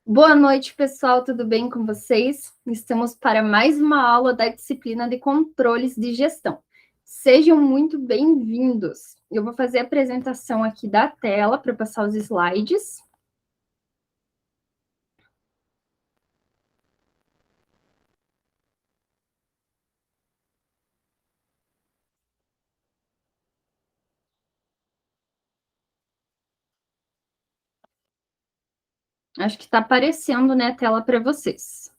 Boa noite, pessoal, tudo bem com vocês? Estamos para mais uma aula da disciplina de controles de gestão. Sejam muito bem-vindos. Eu vou fazer a apresentação aqui da tela para passar os slides. Acho que está aparecendo, né, a tela para vocês.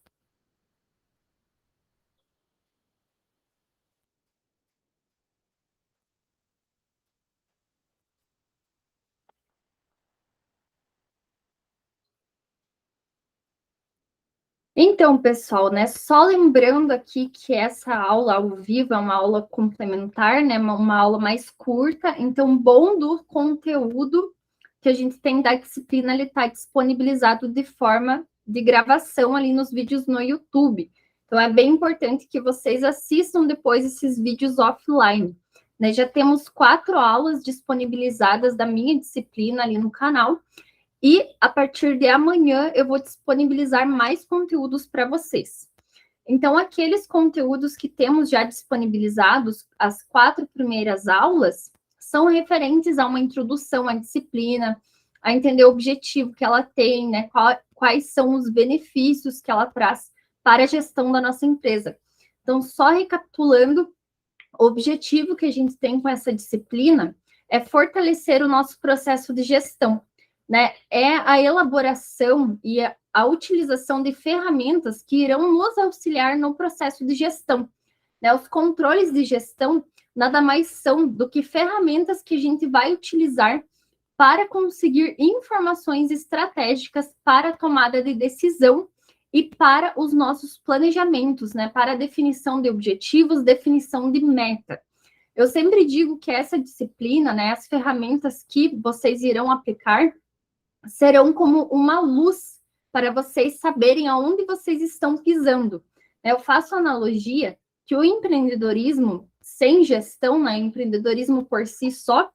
Então, pessoal, né, só lembrando aqui que essa aula ao vivo é uma aula complementar, né, uma aula mais curta, então, bom do conteúdo que a gente tem da disciplina, ele está disponibilizado de forma de gravação ali nos vídeos no YouTube. Então, é bem importante que vocês assistam depois esses vídeos offline. Né? Já temos 4 aulas disponibilizadas da minha disciplina ali no canal, e a partir de amanhã eu vou disponibilizar mais conteúdos para vocês. Então, aqueles conteúdos que temos já disponibilizados, as 4 primeiras aulas, são referentes a uma introdução à disciplina, a entender o objetivo que ela tem, né? Quais são os benefícios que ela traz para a gestão da nossa empresa. Então, só recapitulando, o objetivo que a gente tem com essa disciplina é fortalecer o nosso processo de gestão, né? É a elaboração e a utilização de ferramentas que irão nos auxiliar no processo de gestão. Né? Os controles de gestão nada mais são do que ferramentas que a gente vai utilizar para conseguir informações estratégicas para a tomada de decisão e para os nossos planejamentos, né? Para a definição de objetivos, definição de meta. Eu sempre digo que essa disciplina, né, as ferramentas que vocês irão aplicar, serão como uma luz para vocês saberem aonde vocês estão pisando. Eu faço analogia que o empreendedorismo sem gestão, né, empreendedorismo por si só,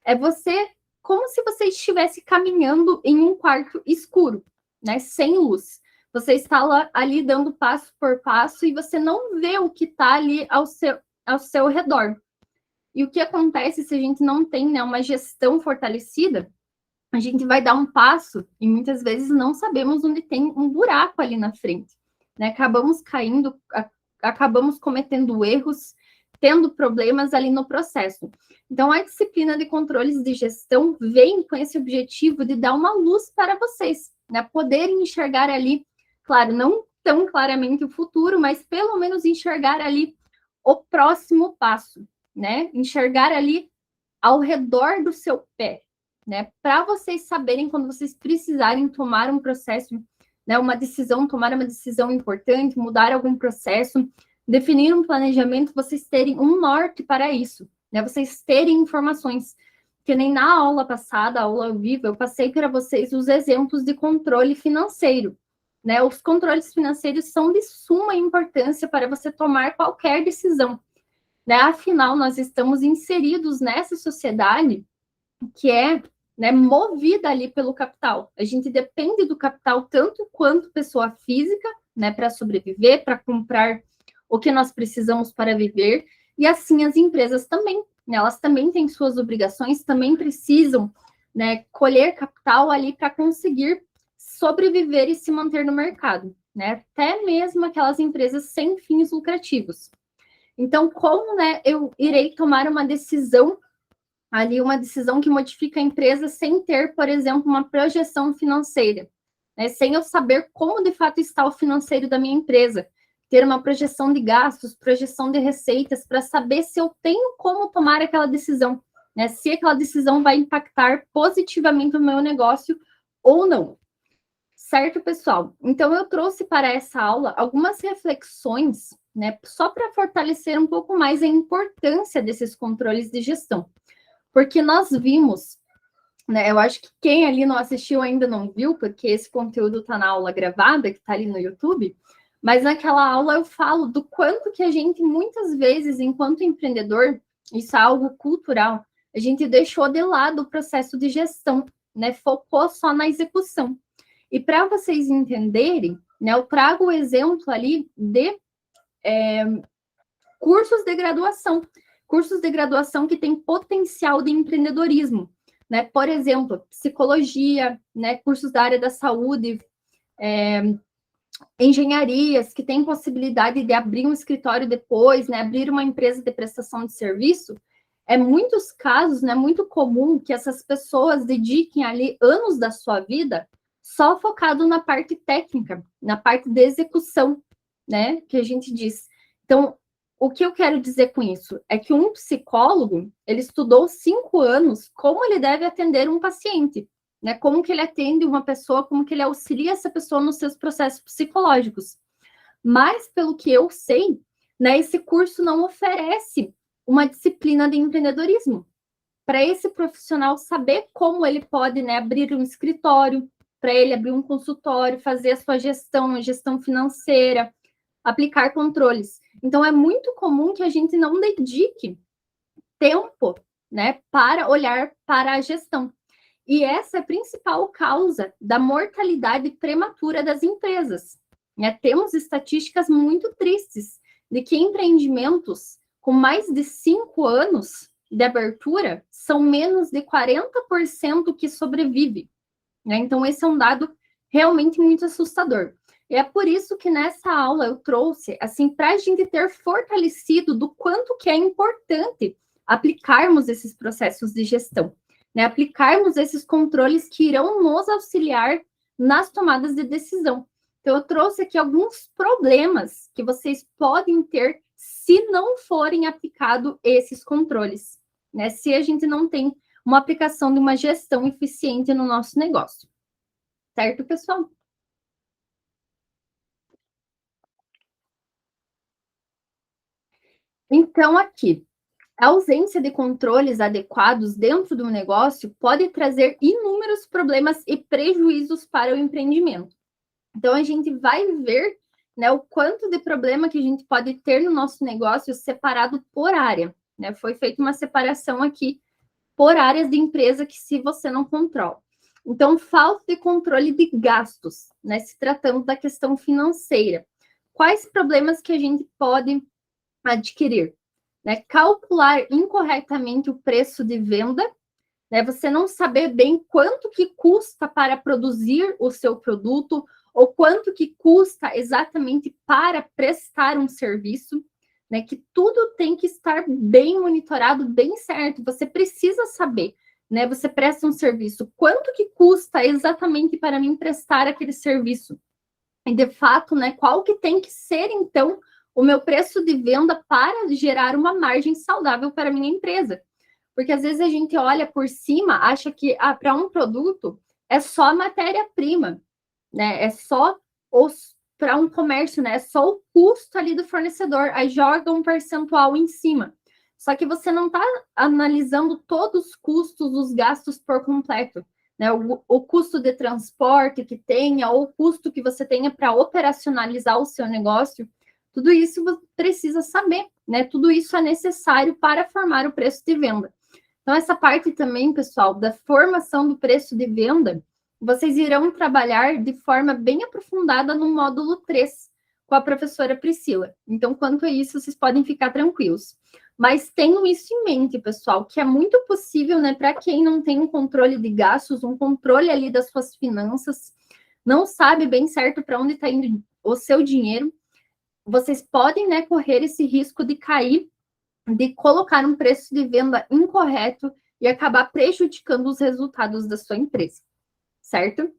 é você como se você estivesse caminhando em um quarto escuro, né, sem luz. Você está lá, ali dando passo por passo e você não vê o que está ali ao seu redor. E o que acontece se a gente não tem, né, uma gestão fortalecida? A gente vai dar um passo e muitas vezes não sabemos onde tem um buraco ali na frente. Né? Acabamos caindo, acabamos cometendo erros, tendo problemas ali no processo. Então, a disciplina de controles de gestão vem com esse objetivo de dar uma luz para vocês, né? Poderem enxergar ali, claro, não tão claramente o futuro, mas pelo menos enxergar ali o próximo passo, né? Enxergar ali ao redor do seu pé, né? Para vocês saberem quando vocês precisarem tomar um processo, né? Uma decisão, tomar uma decisão importante, mudar algum processo, definir um planejamento, vocês terem um norte para isso, né? Vocês terem informações. Que nem na aula passada, a aula ao vivo, eu passei para vocês os exemplos de controle financeiro. Né? Os controles financeiros são de suma importância para você tomar qualquer decisão. Né? Afinal, nós estamos inseridos nessa sociedade que é, né, movida ali pelo capital. A gente depende do capital tanto quanto pessoa física, né, para sobreviver, para comprar o que nós precisamos para viver, e assim as empresas também. Né, elas também têm suas obrigações, também precisam, né, colher capital ali para conseguir sobreviver e se manter no mercado. Né, até mesmo aquelas empresas sem fins lucrativos. Então, como, né, eu irei tomar uma decisão ali, uma decisão que modifica a empresa sem ter, por exemplo, uma projeção financeira, né? Sem eu saber como de fato está o financeiro da minha empresa, ter uma projeção de gastos, projeção de receitas, para saber se eu tenho como tomar aquela decisão, né? Se aquela decisão vai impactar positivamente o meu negócio ou não. Certo, pessoal? Então, eu trouxe para essa aula algumas reflexões, né, só para fortalecer um pouco mais a importância desses controles de gestão. Porque nós vimos, né, eu acho que quem ali não assistiu ainda não viu, porque esse conteúdo está na aula gravada, que está ali no YouTube, mas naquela aula eu falo do quanto que a gente, muitas vezes, enquanto empreendedor, isso é algo cultural, a gente deixou de lado o processo de gestão, né, focou só na execução. E para vocês entenderem, né, eu trago o exemplo ali de cursos de graduação que têm potencial de empreendedorismo, né? Por exemplo, psicologia, né, cursos da área da saúde, engenharias que têm possibilidade de abrir um escritório depois, né, abrir uma empresa de prestação de serviço. É muitos casos, né, muito comum que essas pessoas dediquem ali anos da sua vida só focado na parte técnica, na parte de execução, né, que a gente diz. Então, o que eu quero dizer com isso é que um psicólogo, ele estudou 5 anos como ele deve atender um paciente, né? Como que ele atende uma pessoa, como que ele auxilia essa pessoa nos seus processos psicológicos. Mas, pelo que eu sei, né, esse curso não oferece uma disciplina de empreendedorismo. Para esse profissional saber como ele pode, né, abrir um escritório, para ele abrir um consultório, fazer a sua gestão financeira, aplicar controles. Então, é muito comum que a gente não dedique tempo, né, para olhar para a gestão. E essa é a principal causa da mortalidade prematura das empresas. Né? Temos estatísticas muito tristes de que empreendimentos com mais de 5 anos de abertura são menos de 40% que sobrevivem. Né? Então, esse é um dado realmente muito assustador. E é por isso que nessa aula eu trouxe, assim, para a gente ter fortalecido do quanto que é importante aplicarmos esses processos de gestão, né? Aplicarmos esses controles que irão nos auxiliar nas tomadas de decisão. Então, eu trouxe aqui alguns problemas que vocês podem ter se não forem aplicados esses controles, né? Se a gente não tem uma aplicação de uma gestão eficiente no nosso negócio. Certo, pessoal? Então, aqui, a ausência de controles adequados dentro do negócio pode trazer inúmeros problemas e prejuízos para o empreendimento. Então, a gente vai ver, né, o quanto de problema que a gente pode ter no nosso negócio separado por área. Né? Foi feita uma separação aqui por áreas de empresa que se você não controla. Então, falta de controle de gastos, né, se tratando da questão financeira. Quais problemas que a gente pode adquirir? Né? Calcular incorretamente o preço de venda, né? Você não saber bem quanto que custa para produzir o seu produto ou quanto que custa exatamente para prestar um serviço, né? Que tudo tem que estar bem monitorado, bem certo. Você precisa saber, né? Você presta um serviço, quanto que custa exatamente para mim prestar aquele serviço? E de fato, né? Qual que tem que ser então o meu preço de venda para gerar uma margem saudável para a minha empresa? Porque às vezes a gente olha por cima, acha que para um produto é só matéria-prima, né? É só para um comércio, né? É só o custo ali do fornecedor, aí joga um percentual em cima. Só que você não está analisando todos os custos, os gastos por completo, né? O custo de transporte que tenha, ou o custo que você tenha para operacionalizar o seu negócio, tudo isso você precisa saber, né? Tudo isso é necessário para formar o preço de venda. Então, essa parte também, pessoal, da formação do preço de venda, vocês irão trabalhar de forma bem aprofundada no módulo 3 com a professora Priscila. Então, quanto a isso, vocês podem ficar tranquilos. Mas tenham isso em mente, pessoal, que é muito possível, né, para quem não tem um controle de gastos, um controle ali das suas finanças, não sabe bem certo para onde está indo o seu dinheiro, vocês podem, né, correr esse risco de cair, de colocar um preço de venda incorreto e acabar prejudicando os resultados da sua empresa, certo?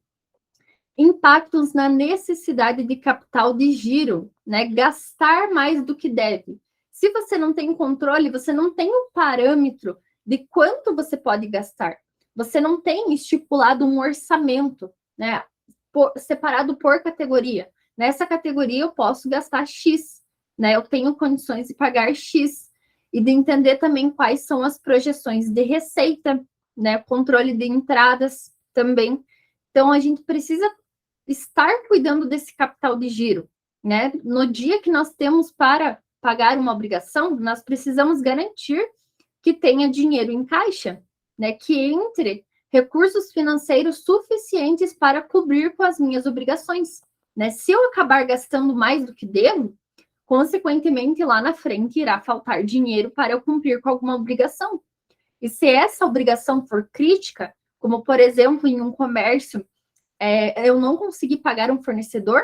Impactos na necessidade de capital de giro, né? Gastar mais do que deve. Se você não tem controle, você não tem um parâmetro de quanto você pode gastar. Você não tem estipulado um orçamento, né? Separado por categoria. Nessa categoria eu posso gastar X, né? Eu tenho condições de pagar X e de entender também quais são as projeções de receita, né? Controle de entradas também. Então, a gente precisa estar cuidando desse capital de giro, né? No dia que nós temos para pagar uma obrigação, nós precisamos garantir que tenha dinheiro em caixa, né? Que entre recursos financeiros suficientes para cobrir com as minhas obrigações, né? Se eu acabar gastando mais do que devo, consequentemente, lá na frente irá faltar dinheiro para eu cumprir com alguma obrigação. E se essa obrigação for crítica, como, por exemplo, em um comércio, eu não consegui pagar um fornecedor,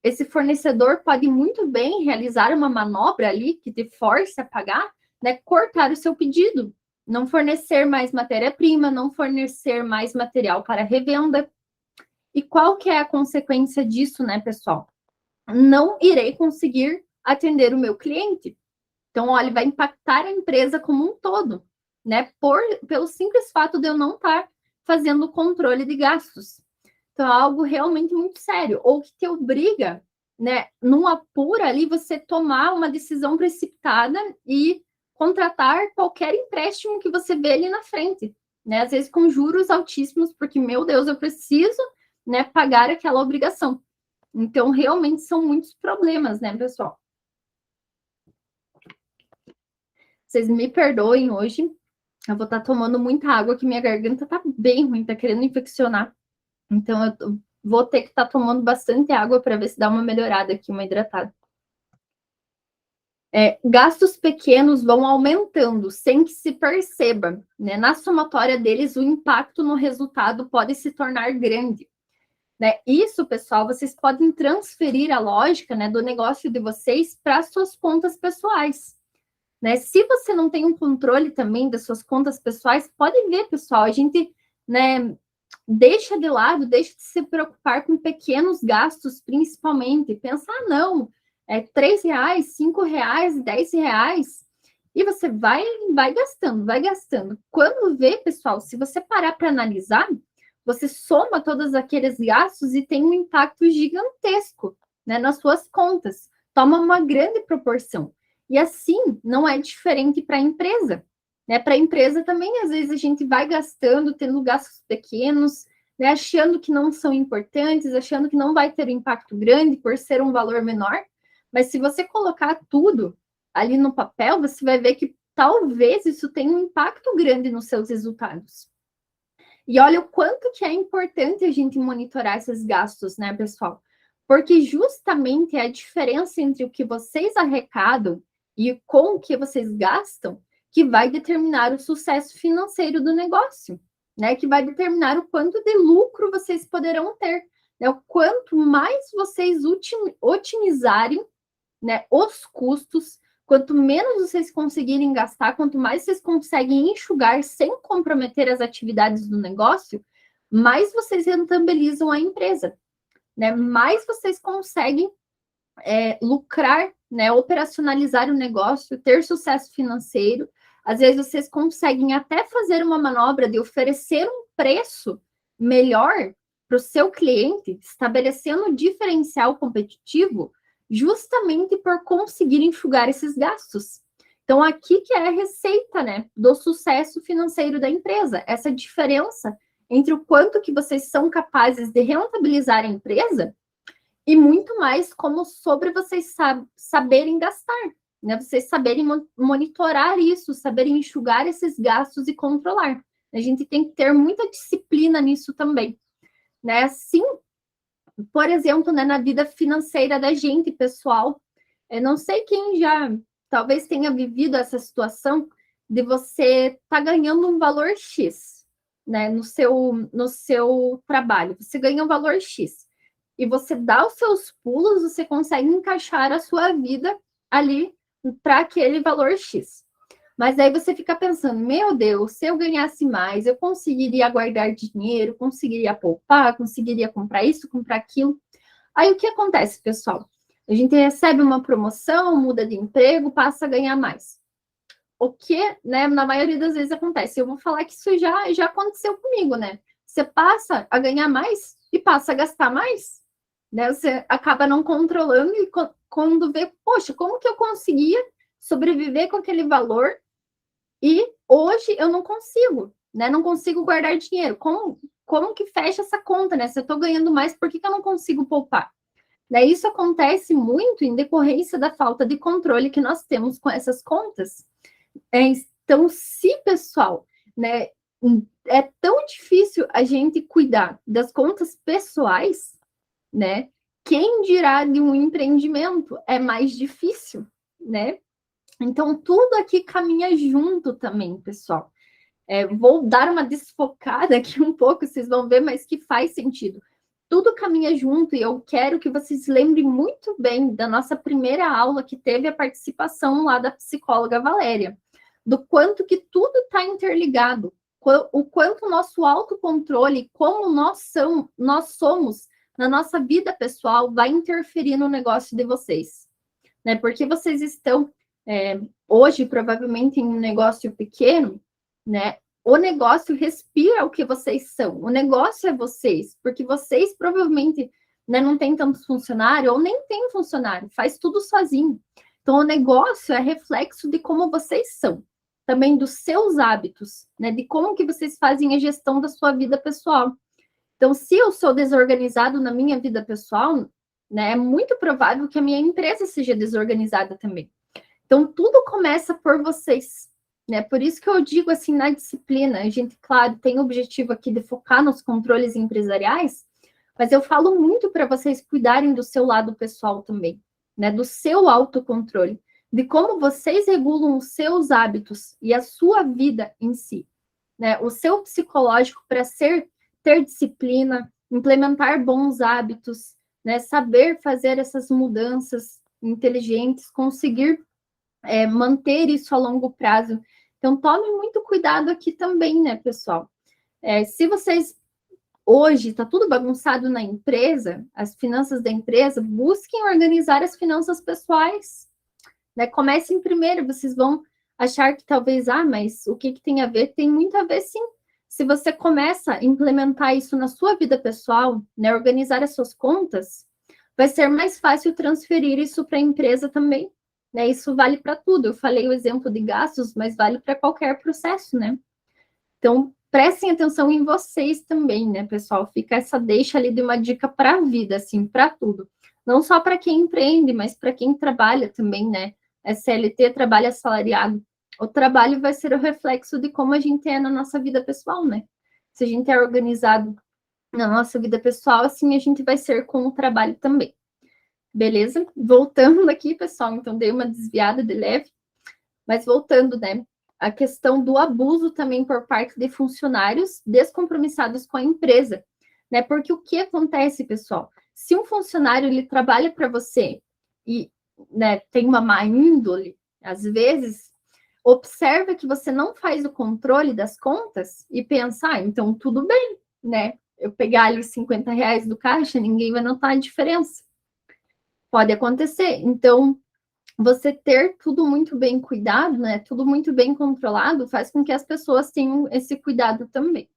esse fornecedor pode muito bem realizar uma manobra ali que te force a pagar, né, cortar o seu pedido, não fornecer mais matéria-prima, não fornecer mais material para revenda. E qual que é a consequência disso, né, pessoal? Não irei conseguir atender o meu cliente. Então, olha, vai impactar a empresa como um todo, né? Pelo simples fato de eu não estar fazendo o controle de gastos. Então, é algo realmente muito sério, ou que te obriga, né, num apuro ali, você tomar uma decisão precipitada e contratar qualquer empréstimo que você vê ali na frente, né? Às vezes com juros altíssimos, porque, meu Deus, eu preciso, né, pagar aquela obrigação. Então, realmente são muitos problemas, né, pessoal? Vocês me perdoem hoje, eu vou estar tomando muita água, que minha garganta tá bem ruim, tá querendo infeccionar. Então, eu vou ter que estar tomando bastante água para ver se dá uma melhorada aqui, uma hidratada. Gastos pequenos vão aumentando sem que se perceba, né? Na somatória deles, o impacto no resultado pode se tornar grande. Né? Isso, pessoal, vocês podem transferir a lógica, né, do negócio de vocês para suas contas pessoais. Né? Se você não tem um controle também das suas contas pessoais, pode ver, pessoal, a gente, né, deixa de lado, deixa de se preocupar com pequenos gastos, principalmente. Pensar, não, R$ 3, R$ 5, R$ 10. E você vai gastando, vai gastando. Quando vê, pessoal, se você parar para analisar, você soma todos aqueles gastos e tem um impacto gigantesco, né, nas suas contas. Toma uma grande proporção. E assim, não é diferente para a empresa. Né? Para a empresa também, às vezes, a gente vai gastando, tendo gastos pequenos, né? Achando que não são importantes, achando que não vai ter um impacto grande por ser um valor menor. Mas se você colocar tudo ali no papel, você vai ver que talvez isso tenha um impacto grande nos seus resultados. E olha o quanto que é importante a gente monitorar esses gastos, né, pessoal? Porque justamente é a diferença entre o que vocês arrecadam e com o que vocês gastam que vai determinar o sucesso financeiro do negócio, né? Que vai determinar o quanto de lucro vocês poderão ter. Né? O quanto mais vocês otimizarem, né, os custos, quanto menos vocês conseguirem gastar, quanto mais vocês conseguem enxugar sem comprometer as atividades do negócio, mais vocês rentabilizam a empresa, né? Mais vocês conseguem lucrar, né? Operacionalizar o negócio, ter sucesso financeiro. Às vezes vocês conseguem até fazer uma manobra de oferecer um preço melhor para o seu cliente, estabelecendo um diferencial competitivo, justamente por conseguir enxugar esses gastos. Então, aqui que é a receita, né, do sucesso financeiro da empresa, essa diferença entre o quanto que vocês são capazes de rentabilizar a empresa e muito mais como sobre vocês saberem gastar, né? Vocês saberem monitorar isso, saberem enxugar esses gastos e controlar. A gente tem que ter muita disciplina nisso também, né? Assim, por exemplo, né, na vida financeira da gente, pessoal, eu não sei quem já talvez tenha vivido essa situação de você estar ganhando um valor X, né, no seu trabalho. Você ganha um valor X e você dá os seus pulos, você consegue encaixar a sua vida ali para aquele valor X. Mas aí você fica pensando, meu Deus, se eu ganhasse mais, eu conseguiria guardar dinheiro, conseguiria poupar, conseguiria comprar isso, comprar aquilo. Aí o que acontece, pessoal? A gente recebe uma promoção, muda de emprego, passa a ganhar mais. O que, né, na maioria das vezes acontece. Eu vou falar que isso já aconteceu comigo, né? Você passa a ganhar mais e passa a gastar mais, né? Você acaba não controlando e quando vê, poxa, como que eu conseguia sobreviver com aquele valor e hoje eu não consigo, né? Não consigo guardar dinheiro. Como que fecha essa conta, né? Se eu estou ganhando mais, por que eu não consigo poupar? Né? Isso acontece muito em decorrência da falta de controle que nós temos com essas contas. Então, se, pessoal, né, é tão difícil a gente cuidar das contas pessoais, né? Quem dirá de um empreendimento? É mais difícil, né? Então, tudo aqui caminha junto também, pessoal. Vou dar uma desfocada aqui um pouco, vocês vão ver, mas que faz sentido. Tudo caminha junto e eu quero que vocês lembrem muito bem da nossa primeira aula que teve a participação lá da psicóloga Valéria, do quanto que tudo está interligado, o quanto o nosso autocontrole, como nós somos na nossa vida pessoal, vai interferir no negócio de vocês. Né? Porque vocês estão hoje, provavelmente, em um negócio pequeno, né? O negócio respira o que vocês são. O negócio é vocês, porque vocês provavelmente, né, não tem tantos funcionários ou nem tem funcionário, faz tudo sozinho. Então, o negócio é reflexo de como vocês são, também dos seus hábitos, né, de como que vocês fazem a gestão da sua vida pessoal. Então, se eu sou desorganizado na minha vida pessoal, né, é muito provável que a minha empresa seja desorganizada também. Então, tudo começa por vocês, né? Por isso que eu digo assim, na disciplina, a gente, claro, tem o objetivo aqui de focar nos controles empresariais, mas eu falo muito para vocês cuidarem do seu lado pessoal também, né? Do seu autocontrole, de como vocês regulam os seus hábitos e a sua vida em si, né? O seu psicológico para ter disciplina, implementar bons hábitos, né? Saber fazer essas mudanças inteligentes, conseguir manter isso a longo prazo. Então, tome muito cuidado aqui também, né, pessoal? Se vocês hoje está tudo bagunçado na empresa, as finanças da empresa, busquem organizar as finanças pessoais. Né? Comecem primeiro, vocês vão achar que talvez, mas o que tem a ver? Tem muito a ver, sim. Se você começa a implementar isso na sua vida pessoal, né, organizar as suas contas, vai ser mais fácil transferir isso para a empresa também. Né? Isso vale para tudo. Eu falei o exemplo de gastos, mas vale para qualquer processo, né? Então, prestem atenção em vocês também, né, pessoal? Fica essa deixa ali de uma dica para a vida, assim, para tudo. Não só para quem empreende, mas para quem trabalha também, né? CLT, trabalho assalariado. O trabalho vai ser o reflexo de como a gente é na nossa vida pessoal, né? Se a gente é organizado na nossa vida pessoal, assim a gente vai ser com o trabalho também. Beleza? Voltando aqui, pessoal, então dei uma desviada de leve, mas voltando, né? A questão do abuso também por parte de funcionários descompromissados com a empresa, né? Porque o que acontece, pessoal? Se um funcionário ele trabalha para você e, né, tem uma má índole, às vezes, observa que você não faz o controle das contas e pensa, então tudo bem, né? Eu pegar ali os R$ 50 do caixa, ninguém vai notar a diferença. Pode acontecer. Então, você ter tudo muito bem cuidado, né? Tudo muito bem controlado, faz com que as pessoas tenham esse cuidado também.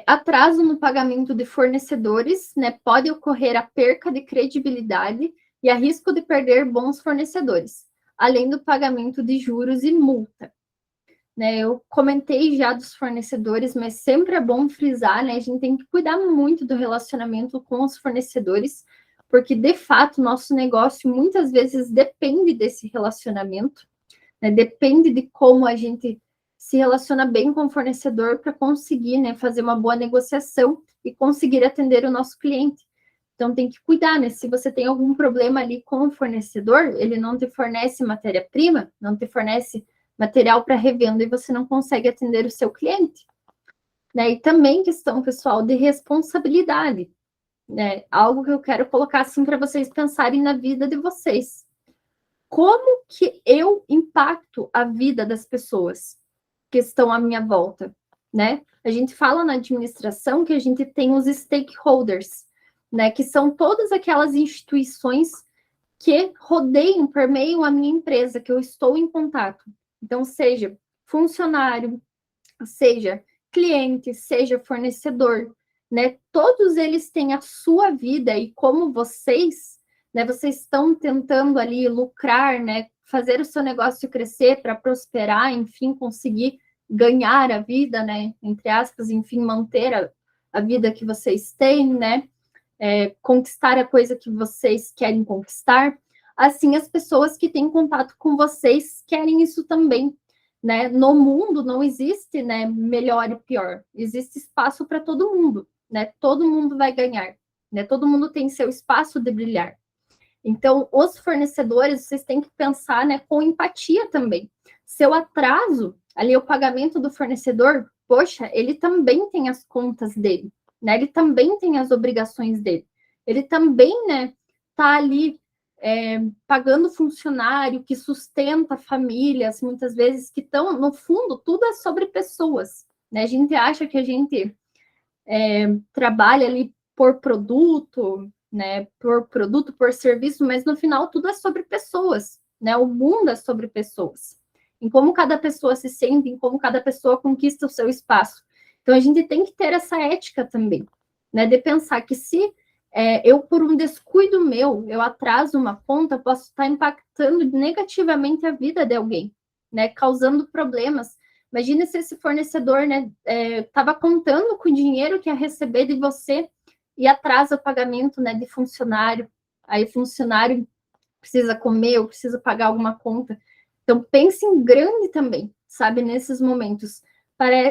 Atraso no pagamento de fornecedores, né? Pode ocorrer a perca de credibilidade e a risco de perder bons fornecedores, além do pagamento de juros e multa. Né, eu comentei já dos fornecedores, mas sempre é bom frisar, né? A gente tem que cuidar muito do relacionamento com os fornecedores, porque de fato nosso negócio muitas vezes depende desse relacionamento, né? Depende de como a gente se relaciona bem com o fornecedor para conseguir, né, fazer uma boa negociação e conseguir atender o nosso cliente. Então tem que cuidar, né? Se você tem algum problema ali com o fornecedor, ele não te fornece matéria-prima, não te fornece material para revenda e você não consegue atender o seu cliente. Né? E também questão, pessoal, de responsabilidade. Né? Algo que eu quero colocar assim para vocês pensarem na vida de vocês. Como que eu impacto a vida das pessoas que estão à minha volta? Né? A gente fala na administração que a gente tem os stakeholders, né? Que são todas aquelas instituições que rodeiam, permeiam a minha empresa, que eu estou em contato. Então, seja funcionário, seja cliente, seja fornecedor, né? Todos eles têm a sua vida e como vocês, né? Vocês estão tentando ali lucrar, né? Fazer o seu negócio crescer para prosperar, enfim, conseguir ganhar a vida, né? Entre aspas, enfim, manter a vida que vocês têm, né? Conquistar a coisa que vocês querem conquistar. Assim, as pessoas que têm contato com vocês querem isso também. né? No mundo não existe, né, melhor e pior. Existe espaço para todo mundo, né? Todo mundo vai ganhar, né? Todo mundo tem seu espaço de brilhar. Então, os fornecedores, vocês têm que pensar, né, com empatia também. Seu atraso, ali o pagamento do fornecedor, poxa, ele também tem as contas dele, né? Ele também tem as obrigações dele. Ele também, né, tá ali pagando funcionário que sustenta famílias, muitas vezes que estão, no fundo, tudo é sobre pessoas, né? A gente acha que a gente trabalha ali por produto, né? Por produto, por serviço, mas no final tudo é sobre pessoas, né? O mundo é sobre pessoas. Em como cada pessoa se sente, em como cada pessoa conquista o seu espaço. Então a gente tem que ter essa ética também, né? De pensar que se eu, por um descuido meu, eu atraso uma conta, posso estar impactando negativamente a vida de alguém, né? Causando problemas. Imagina se esse fornecedor, né, estava contando com o dinheiro que ia receber de você e atrasa o pagamento, né, de funcionário. Aí o funcionário precisa comer ou precisa pagar alguma conta. Então pense em grande também, sabe, nesses momentos.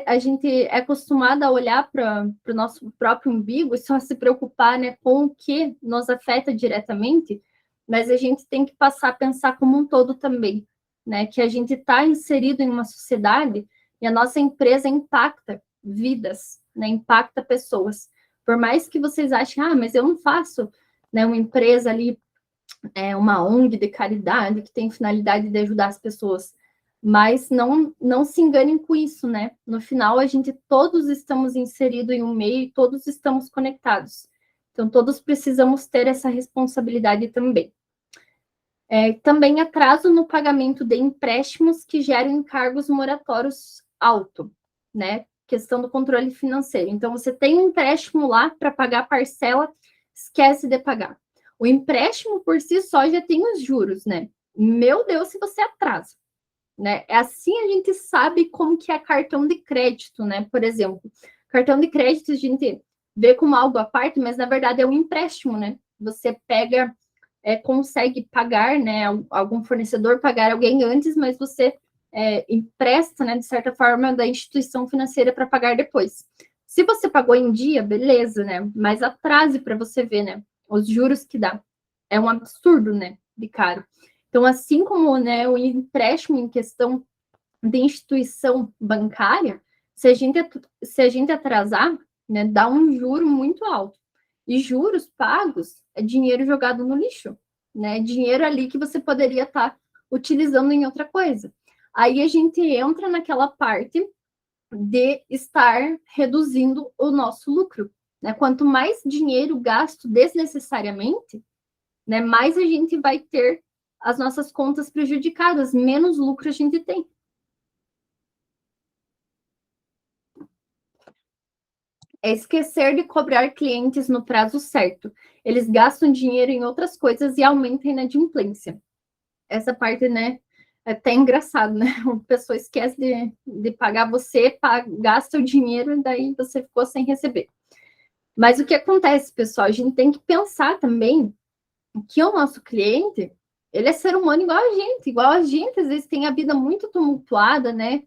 A gente é acostumada a olhar para o nosso próprio umbigo e só se preocupar, né, com o que nos afeta diretamente, mas a gente tem que passar a pensar como um todo também, né, que a gente está inserido em uma sociedade e a nossa empresa impacta vidas, né, impacta pessoas. Por mais que vocês achem, mas eu não faço, né, uma empresa ali, uma ONG de caridade que tem finalidade de ajudar as pessoas. Mas não se enganem com isso, né? No final, a gente todos estamos inseridos em um meio e todos estamos conectados. Então, todos precisamos ter essa responsabilidade também. Também atraso no pagamento de empréstimos que geram encargos moratórios alto, né? Questão do controle financeiro. Então, você tem um empréstimo lá para pagar a parcela, esquece de pagar. O empréstimo por si só já tem os juros, né? Meu Deus, se você atrasa, né? Assim a gente sabe como que é cartão de crédito, né? Por exemplo, cartão de crédito a gente vê como algo à parte, mas na verdade é um empréstimo, né? Você pega, consegue pagar, né? Algum fornecedor pagar alguém antes, mas você empresta, né? De certa forma, da instituição financeira para pagar depois. Se você pagou em dia, beleza, né? Mas atrase para você ver, né? Os juros que dá. É um absurdo, né? De caro. Então, assim como, né, o empréstimo em questão de instituição bancária, se a gente atrasar, né, dá um juro muito alto. E juros pagos é dinheiro jogado no lixo, né? Dinheiro ali que você poderia estar utilizando em outra coisa. Aí a gente entra naquela parte de estar reduzindo o nosso lucro, né? Quanto mais dinheiro gasto desnecessariamente, né, mais a gente vai ter as nossas contas prejudicadas, menos lucro a gente tem. É esquecer de cobrar clientes no prazo certo. Eles gastam dinheiro em outras coisas e aumentam a inadimplência. Essa parte, né, é até engraçado, né? A pessoa esquece de pagar você, gasta o dinheiro e daí você ficou sem receber. Mas o que acontece, pessoal? A gente tem que pensar também que o nosso cliente, ele é ser humano igual a gente, às vezes tem a vida muito tumultuada, né?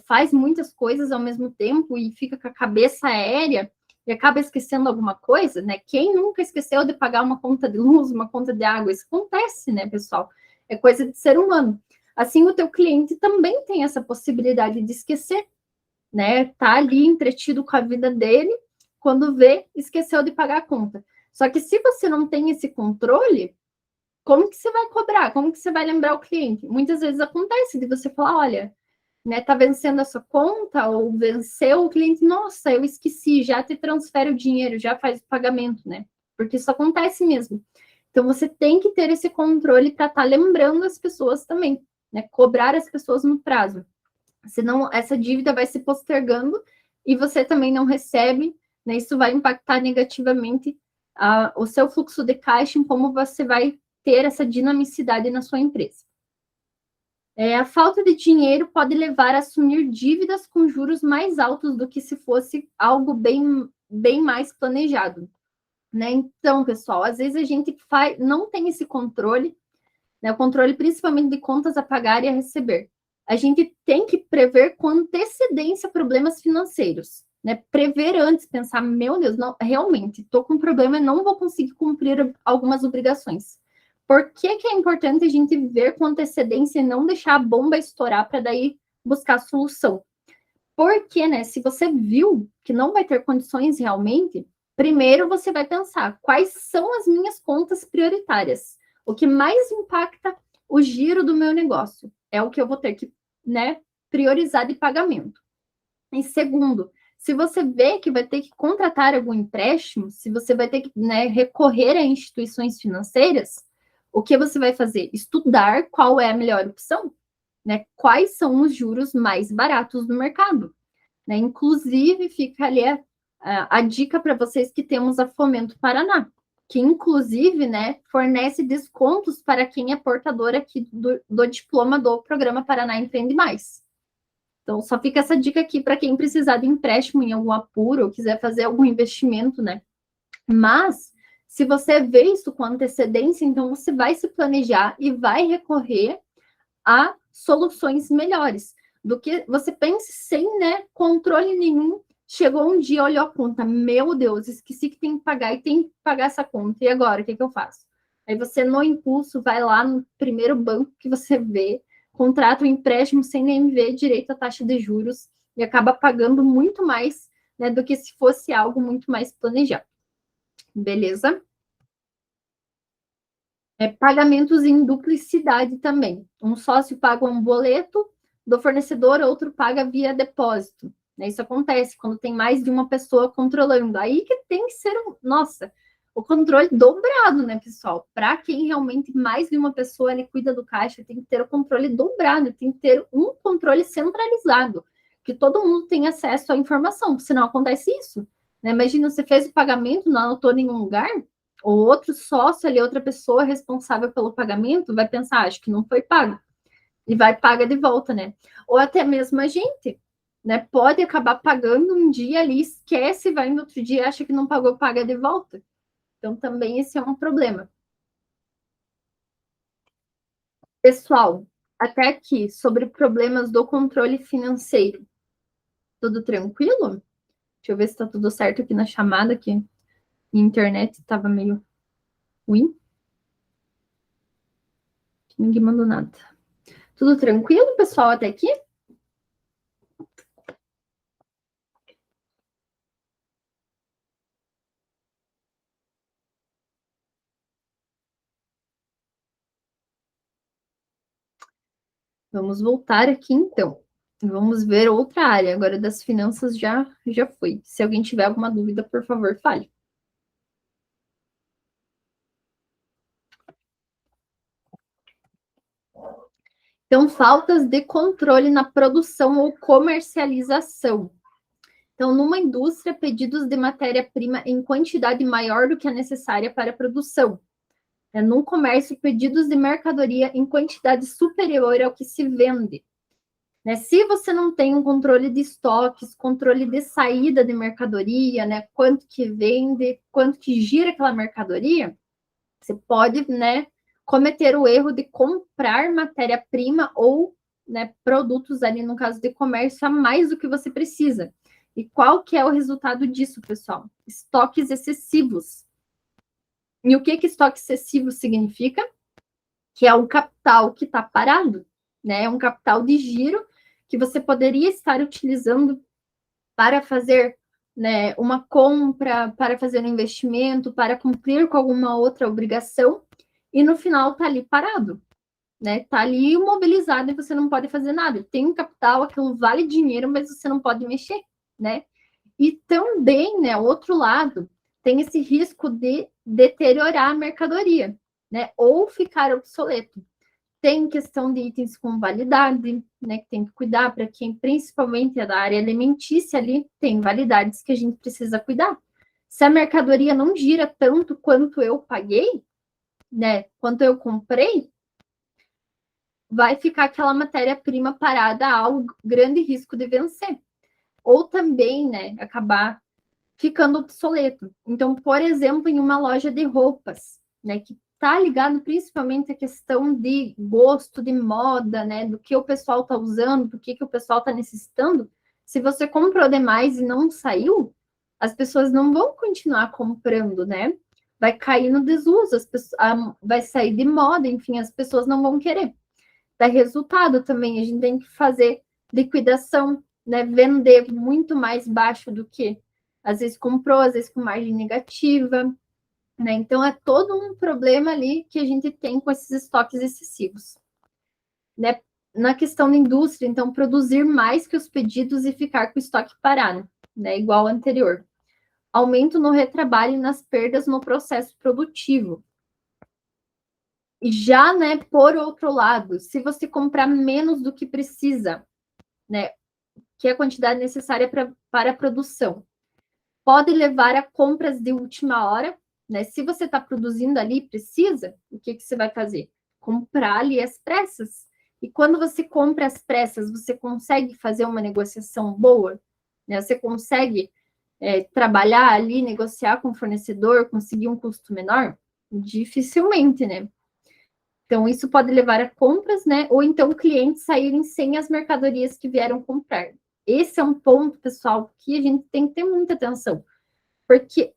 Faz muitas coisas ao mesmo tempo e fica com a cabeça aérea e acaba esquecendo alguma coisa, né? Quem nunca esqueceu de pagar uma conta de luz, uma conta de água? Isso acontece, né, pessoal? É coisa de ser humano. Assim, o teu cliente também tem essa possibilidade de esquecer, né? Tá ali entretido com a vida dele, quando vê, esqueceu de pagar a conta. Só que se você não tem esse controle, como que você vai cobrar? Como que você vai lembrar o cliente? Muitas vezes acontece de você falar, olha, né, tá vencendo a sua conta ou venceu o cliente, nossa, eu esqueci, já te transfere o dinheiro, já faz o pagamento, né? Porque isso acontece mesmo. Então você tem que ter esse controle para estar lembrando as pessoas também, né? Cobrar as pessoas no prazo. Senão essa dívida vai se postergando e você também não recebe, né? Isso vai impactar negativamente o seu fluxo de caixa, em como você vai ter essa dinamicidade na sua empresa. A falta de dinheiro pode levar a assumir dívidas com juros mais altos do que se fosse algo bem mais planejado, né? Então, pessoal, às vezes a gente não tem esse controle, né? O controle principalmente de contas a pagar e a receber. a gente tem que prever com antecedência problemas financeiros, né? Prever antes, pensar, meu Deus, não, realmente, estou com um problema e não vou conseguir cumprir algumas obrigações. Por que que é importante a gente ver com antecedência e não deixar a bomba estourar para daí buscar solução? Porque, né, se você viu que não vai ter condições realmente, primeiro você vai pensar quais são as minhas contas prioritárias. O que mais impacta o giro do meu negócio é o que eu vou ter que, né, priorizar de pagamento. E segundo, se você vê que vai ter que contratar algum empréstimo, se você vai ter que, né, recorrer a instituições financeiras, o que você vai fazer? Estudar qual é a melhor opção, né? Quais são os juros mais baratos do mercado. Né? Inclusive, fica ali a dica para vocês que temos a Fomento Paraná, que inclusive, né, fornece descontos para quem é portador aqui do diploma do Programa Paraná Empreende Mais. Então, só fica essa dica aqui para quem precisar de empréstimo em algum apuro ou quiser fazer algum investimento, né? Mas, se você vê isso com antecedência, então você vai se planejar e vai recorrer a soluções melhores do que você pense sem, né, controle nenhum. Chegou um dia, olhou a conta, meu Deus, esqueci que tem que pagar e tem que pagar essa conta. E agora, o que eu faço? Aí você, no impulso, vai lá no primeiro banco que você vê, contrata um empréstimo sem nem ver direito a taxa de juros e acaba pagando muito mais, né, do que se fosse algo muito mais planejado. Beleza? Pagamentos em duplicidade também. Um sócio paga um boleto do fornecedor, outro paga via depósito. Isso acontece quando tem mais de uma pessoa controlando. Aí que tem que ser, nossa, o controle dobrado, né, pessoal? Para quem realmente mais de uma pessoa ele cuida do caixa, tem que ter o controle dobrado, tem que ter um controle centralizado, que todo mundo tem acesso à informação, senão acontece isso. Né? Imagina, você fez o pagamento, não anotou em nenhum lugar, o outro sócio ali, outra pessoa responsável pelo pagamento, vai pensar, acho que não foi pago. E vai paga de volta, né? Ou até mesmo a gente, né? Pode acabar pagando um dia ali, esquece, vai no outro dia, acha que não pagou, paga de volta. Então, também esse é um problema. Pessoal, até aqui, sobre problemas do controle financeiro. Tudo tranquilo? Deixa eu ver se tá tudo certo aqui na chamada, que a internet estava meio ruim. Ninguém mandou nada. Tudo tranquilo, pessoal, até aqui? Vamos voltar aqui, então. Vamos ver outra área. Agora das finanças já foi. Se alguém tiver alguma dúvida, por favor, fale. Então, faltas de controle na produção ou comercialização. Então, numa indústria, pedidos de matéria-prima em quantidade maior do que a necessária para a produção. Num comércio, pedidos de mercadoria em quantidade superior ao que se vende. Né? Se você não tem um controle de estoques, controle de saída de mercadoria, né? Quanto que vende, quanto que gira aquela mercadoria, você pode, né, cometer o erro de comprar matéria-prima ou, né, produtos ali no caso de comércio a mais do que você precisa. E qual que é o resultado disso, pessoal? Estoques excessivos. E o que estoque excessivo significa? Que é um capital que está parado, né? É um capital de giro que você poderia estar utilizando para fazer, né, uma compra, para fazer um investimento, para cumprir com alguma outra obrigação, e no final está ali parado, né? Está ali imobilizado e você não pode fazer nada. Tem um capital, aquilo vale dinheiro, mas você não pode mexer, né? E também, né, outro lado, tem esse risco de deteriorar a mercadoria, né? Ou ficar obsoleto. Tem questão de itens com validade, né, que tem que cuidar para quem, principalmente é da área alimentícia ali, tem validades que a gente precisa cuidar. Se a mercadoria não gira tanto quanto eu paguei, né, quanto eu comprei, vai ficar aquela matéria-prima parada ao grande risco de vencer. Ou também, né, acabar ficando obsoleto. Então, por exemplo, em uma loja de roupas, né, que tá ligado principalmente à questão de gosto, de moda, né? Do que o pessoal tá usando, do que o pessoal tá necessitando. Se você comprou demais e não saiu, as pessoas não vão continuar comprando, né? Vai cair no desuso, vai sair de moda, enfim, as pessoas não vão querer. Dá resultado também, a gente tem que fazer liquidação, né? Vender muito mais baixo do que às vezes comprou, às vezes com margem negativa, né? Então é todo um problema ali que a gente tem com esses estoques excessivos, né? Na questão da indústria, então, produzir mais que os pedidos e ficar com o estoque parado, né? Igual ao anterior. Aumento no retrabalho e nas perdas no processo produtivo. E já, né, por outro lado, se você comprar menos do que precisa, né, que é a quantidade necessária para a produção, pode levar a compras de última hora, né? Se você está produzindo ali, precisa, o que você vai fazer? Comprar ali as pressas. E quando você compra as pressas, você consegue fazer uma negociação boa, né? Você consegue trabalhar ali, negociar com o fornecedor, conseguir um custo menor? Dificilmente, né? Então, isso pode levar a compras, né? Ou então clientes saírem sem as mercadorias que vieram comprar. Esse é um ponto, pessoal, que a gente tem que ter muita atenção. Porque,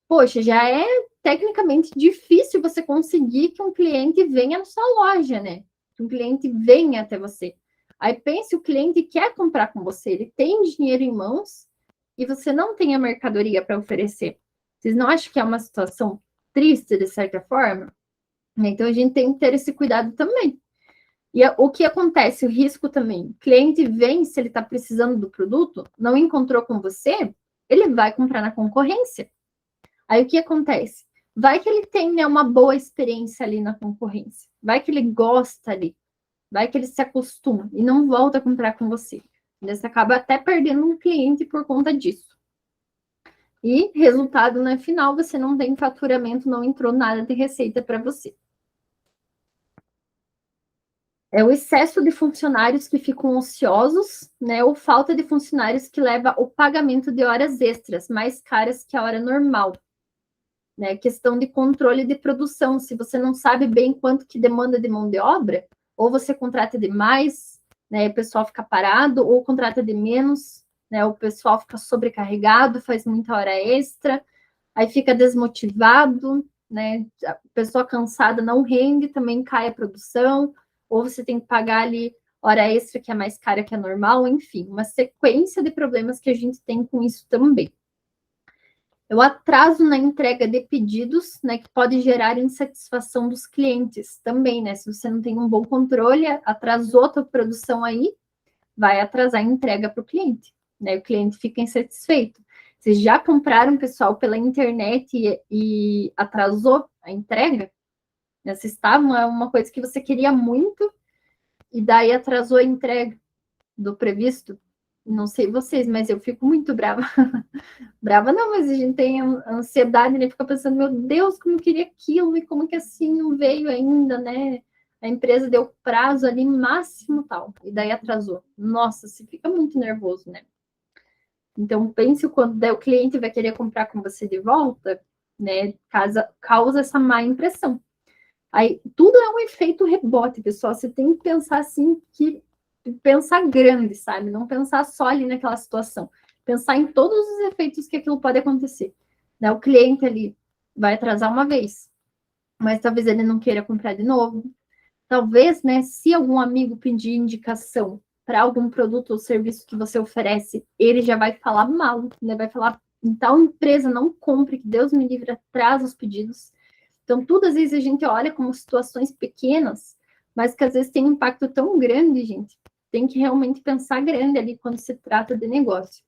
poxa, já é tecnicamente difícil você conseguir que um cliente venha na sua loja, né? Que um cliente venha até você. Aí pense, o cliente quer comprar com você, ele tem dinheiro em mãos e você não tem a mercadoria para oferecer. Vocês não acham que é uma situação triste, de certa forma? Então, a gente tem que ter esse cuidado também. E o que acontece, o risco também, o cliente vem, se ele está precisando do produto, não encontrou com você, ele vai comprar na concorrência. Aí, o que acontece? Vai que ele tem, né, uma boa experiência ali na concorrência. Vai que ele gosta ali. Vai que ele se acostuma e não volta a comprar com você. Você acaba até perdendo um cliente por conta disso. E resultado, no final, você não tem faturamento, não entrou nada de receita para você. É o excesso de funcionários que ficam ociosos, né? Ou falta de funcionários que leva ao pagamento de horas extras, mais caras que a hora normal. Né? Questão de controle de produção. Se você não sabe bem quanto que demanda de mão de obra, ou você contrata demais, né? O pessoal fica parado, ou contrata de menos, né? O pessoal fica sobrecarregado, faz muita hora extra, aí fica desmotivado, né? A pessoa cansada não rende, também cai a produção, ou você tem que pagar ali hora extra que é mais cara que a normal, enfim, uma sequência de problemas que a gente tem com isso também. O atraso na entrega de pedidos, né, que pode gerar insatisfação dos clientes também, né? Se você não tem um bom controle, atrasou a tua produção aí, vai atrasar a entrega para o cliente, né? O cliente fica insatisfeito. Vocês já compraram, pessoal, pela internet e atrasou a entrega? Vocês estavam, é uma coisa que você queria muito e daí atrasou a entrega do previsto? Não sei vocês, mas eu fico muito brava. Brava não, mas a gente tem ansiedade, né? Fica pensando, meu Deus, como eu queria aquilo e como que assim não veio ainda, né? A empresa deu prazo ali máximo tal, e daí atrasou. Nossa, você fica muito nervoso, né? Então, pense quando daí o cliente vai querer comprar com você de volta, né? Causa essa má impressão. Aí, tudo é um efeito rebote, pessoal. Você tem que pensar assim, pensar grande, sabe? Não pensar só ali naquela situação. Pensar em todos os efeitos que aquilo pode acontecer. Né? O cliente ali vai atrasar uma vez, mas talvez ele não queira comprar de novo. Talvez, né, se algum amigo pedir indicação para algum produto ou serviço que você oferece, ele já vai falar mal, né? Vai falar, em tal empresa não compre, que Deus me livre, atrasa os pedidos. Então, tudo às vezes a gente olha como situações pequenas, mas que às vezes tem um impacto tão grande, gente. Tem que realmente pensar grande ali quando se trata de negócio.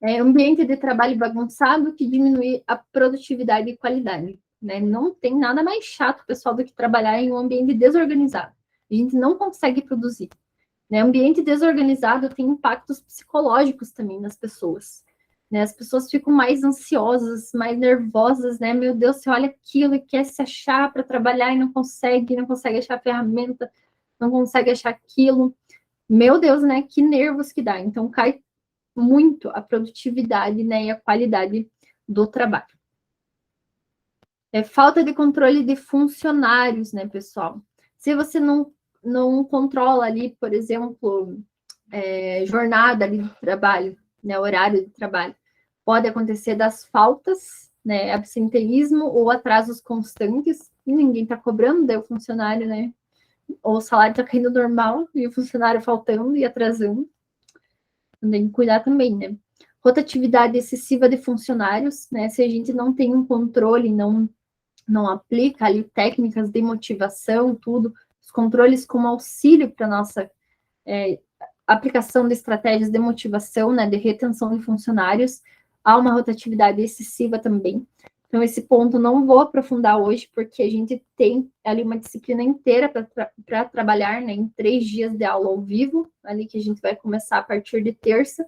Ambiente de trabalho bagunçado que diminui a produtividade e qualidade. Né? Não tem nada mais chato, pessoal, do que trabalhar em um ambiente desorganizado. A gente não consegue produzir. Né? Ambiente desorganizado tem impactos psicológicos também nas pessoas. Né? As pessoas ficam mais ansiosas, mais nervosas, né? Meu Deus, você olha aquilo e quer se achar para trabalhar e não consegue achar a ferramenta, não consegue achar aquilo. Meu Deus, né? Que nervos que dá. Então, cai muito a produtividade, né, e a qualidade do trabalho. Falta de controle de funcionários, né, pessoal? Se você não controla ali, por exemplo, jornada ali de trabalho, né, horário de trabalho, pode acontecer das faltas, né, absenteísmo ou atrasos constantes, e ninguém está cobrando, daí o funcionário, né, ou o salário está caindo normal e o funcionário faltando e atrasando. Tem que cuidar também, né? Rotatividade excessiva de funcionários, né? Se a gente não tem um controle, não aplica ali técnicas de motivação, tudo, os controles como auxílio para nossa aplicação de estratégias de motivação, né, de retenção de funcionários, há uma rotatividade excessiva também. Então, esse ponto não vou aprofundar hoje, porque a gente tem ali uma disciplina inteira para trabalhar, né, em 3 dias de aula ao vivo, ali que a gente vai começar a partir de terça,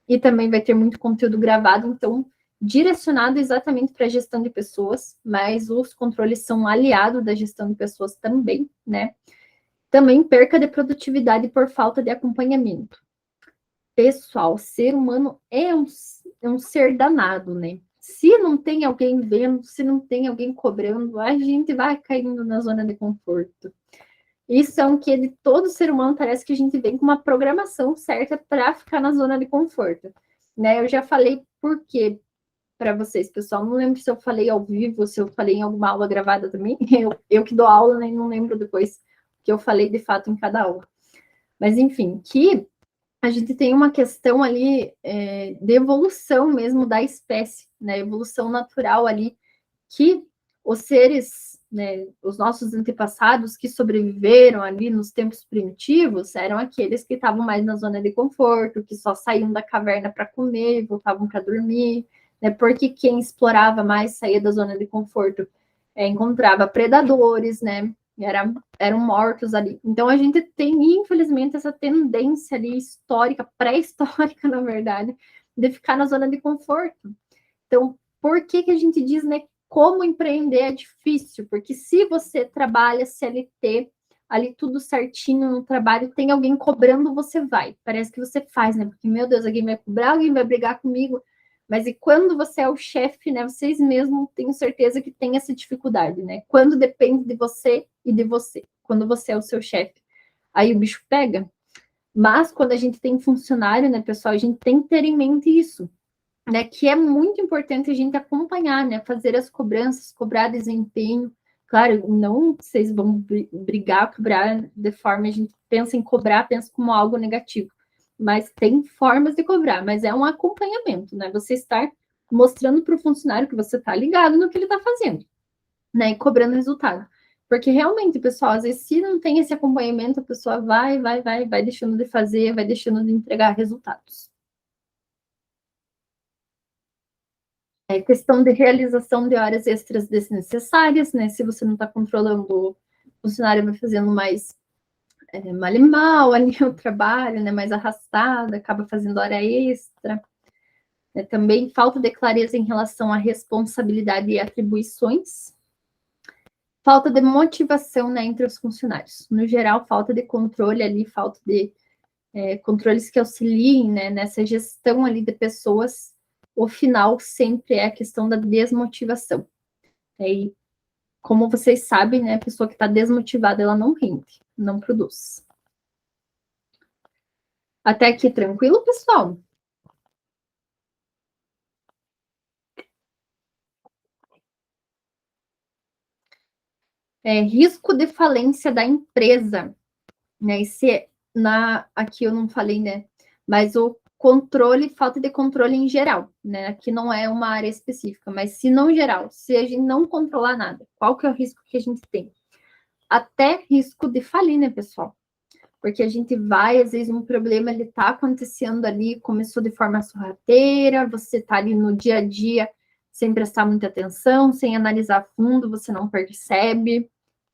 e também vai ter muito conteúdo gravado, então, direcionado exatamente para a gestão de pessoas, mas os controles são aliados da gestão de pessoas também, né? Também perca de produtividade por falta de acompanhamento. Pessoal, ser humano é um ser danado, né? Se não tem alguém vendo, se não tem alguém cobrando, a gente vai caindo na zona de conforto. Isso é um que de todo ser humano parece que a gente vem com uma programação certa para ficar na zona de conforto, né? Eu já falei por quê para vocês, pessoal. Não lembro se eu falei ao vivo, se eu falei em alguma aula gravada também. Eu que dou aula, né? Não lembro depois que eu falei de fato em cada aula. Mas enfim, que a gente tem uma questão ali de evolução mesmo da espécie, né? Evolução natural ali, que os seres, né, os nossos antepassados que sobreviveram ali nos tempos primitivos, eram aqueles que estavam mais na zona de conforto, que só saíam da caverna para comer e voltavam para dormir, né? Porque quem explorava mais saía da zona de conforto encontrava predadores, né? Eram mortos ali. Então a gente tem, infelizmente, essa tendência ali histórica, pré-histórica, na verdade, de ficar na zona de conforto. Então, por que a gente diz, né, como empreender é difícil? Porque se você trabalha CLT, ali tudo certinho no trabalho, tem alguém cobrando, você vai. Parece que você faz, né? Porque, meu Deus, alguém vai cobrar, alguém vai brigar comigo. Mas e quando você é o chefe, né? Vocês mesmos tenho certeza que tem essa dificuldade, né? Quando depende de você e de você. Quando você é o seu chefe, aí o bicho pega. Mas quando a gente tem funcionário, né, pessoal, a gente tem que ter em mente isso, né? Que é muito importante a gente acompanhar, né? Fazer as cobranças, cobrar desempenho. Claro, não vocês vão brigar, cobrar de forma a gente pensa em cobrar, pensa como algo negativo, mas tem formas de cobrar, mas é um acompanhamento, né? Você estar mostrando para o funcionário que você está ligado no que ele está fazendo, né? E cobrando resultado. Porque realmente, pessoal, às vezes, se não tem esse acompanhamento, a pessoa vai deixando de fazer, vai deixando de entregar resultados. Questão de realização de horas extras desnecessárias, né? Se você não está controlando, o funcionário vai fazendo mais mal e mal ali o trabalho, né? Mais arrastado, acaba fazendo hora extra. Também falta de clareza em relação à responsabilidade e atribuições. Falta de motivação, né, entre os funcionários. No geral, falta de controle ali, falta de controles que auxiliem, né, nessa gestão ali de pessoas. O final sempre é a questão da desmotivação. E como vocês sabem, né, a pessoa que está desmotivada, ela não rende, não produz. Até aqui, tranquilo, pessoal? Risco de falência da empresa, né? Aqui eu não falei, né? Mas o controle, falta de controle em geral, né? Aqui não é uma área específica, mas se não geral, se a gente não controlar nada, qual que é o risco que a gente tem? Até risco de falir, né, pessoal? Porque a gente vai, às vezes, um problema ele está acontecendo ali, começou de forma sorrateira, você está ali no dia a dia sem prestar muita atenção, sem analisar a fundo, você não percebe,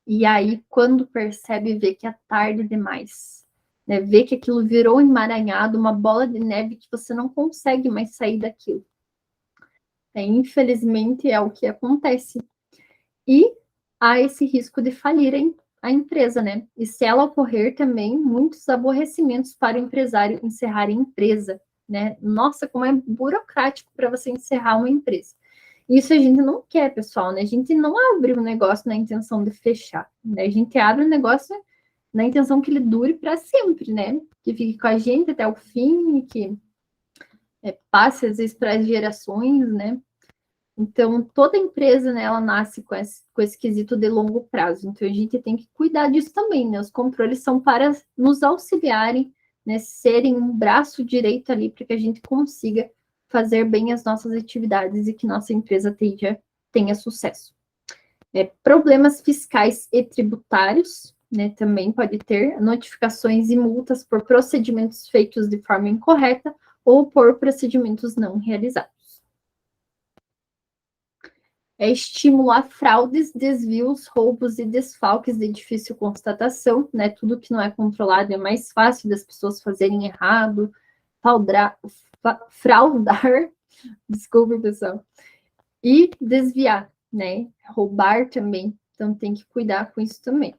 e aí, quando percebe, vê que é tarde demais, né? Vê que aquilo virou emaranhado, uma bola de neve que você não consegue mais sair daquilo. Infelizmente, é o que acontece. E há esse risco de falir a empresa, né? E se ela ocorrer também, muitos aborrecimentos para o empresário encerrar a empresa, né? Nossa, como é burocrático para você encerrar uma empresa. Isso a gente não quer, pessoal, né? A gente não abre o negócio na intenção de fechar, né? A gente abre o negócio na intenção que ele dure para sempre, né? Que fique com a gente até o fim e que passe, às vezes, para as gerações, né? Então, toda empresa, né, ela nasce com esse quesito de longo prazo. Então, a gente tem que cuidar disso também, né? Os controles são para nos auxiliarem, né, serem um braço direito ali para que a gente consiga fazer bem as nossas atividades e que nossa empresa tenha sucesso. Problemas fiscais e tributários, né, também pode ter notificações e multas por procedimentos feitos de forma incorreta ou por procedimentos não realizados. Estimular fraudes, desvios, roubos e desfalques de difícil constatação, né? Tudo que não é controlado é mais fácil das pessoas fazerem errado, fraudar, desculpe, pessoal, e desviar, né? Roubar também, então tem que cuidar com isso também.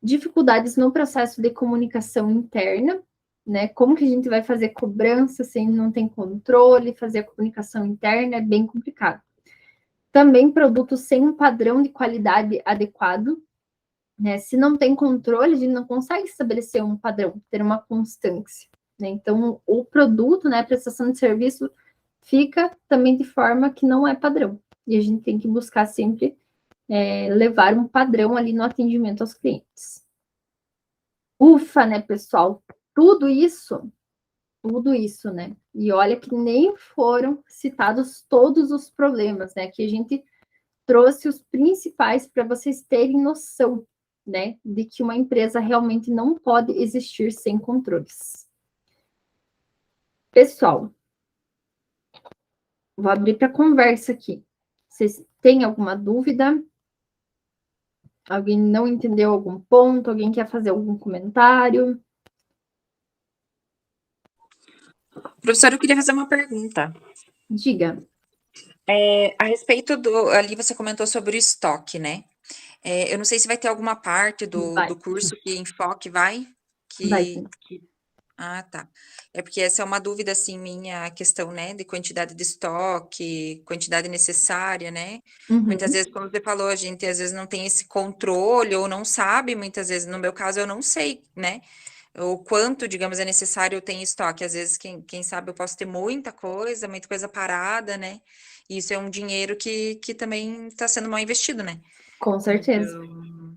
Dificuldades no processo de comunicação interna, né? Como que a gente vai fazer cobrança sem não ter controle, fazer a comunicação interna é bem complicado. Também produtos sem um padrão de qualidade adequado, né? Se não tem controle, a gente não consegue estabelecer um padrão, ter uma constância, né? Então, o produto, né, a prestação de serviço fica também de forma que não é padrão. E a gente tem que buscar sempre levar um padrão ali no atendimento aos clientes. Ufa, né, pessoal? Tudo isso, né? E olha que nem foram citados todos os problemas, né? Que a gente trouxe os principais para vocês terem noção, né, de que uma empresa realmente não pode existir sem controles. Pessoal, vou abrir para conversa aqui. Vocês têm alguma dúvida? Alguém não entendeu algum ponto? Alguém quer fazer algum comentário? Professora, eu queria fazer uma pergunta. Diga. A respeito ali você comentou sobre o estoque, né? Eu não sei se vai ter alguma parte do curso que enfoque vai? Vai sim. Ah, tá. É porque essa é uma dúvida, assim, minha, a questão, né, de quantidade de estoque, quantidade necessária, né? Muitas vezes, como você falou, a gente às vezes não tem esse controle ou não sabe, muitas vezes, no meu caso, eu não sei, né? O quanto, digamos, é necessário eu ter em estoque. Às vezes, quem sabe, eu posso ter muita coisa parada, né? E isso é um dinheiro que também está sendo mal investido, né? Com certeza. Então,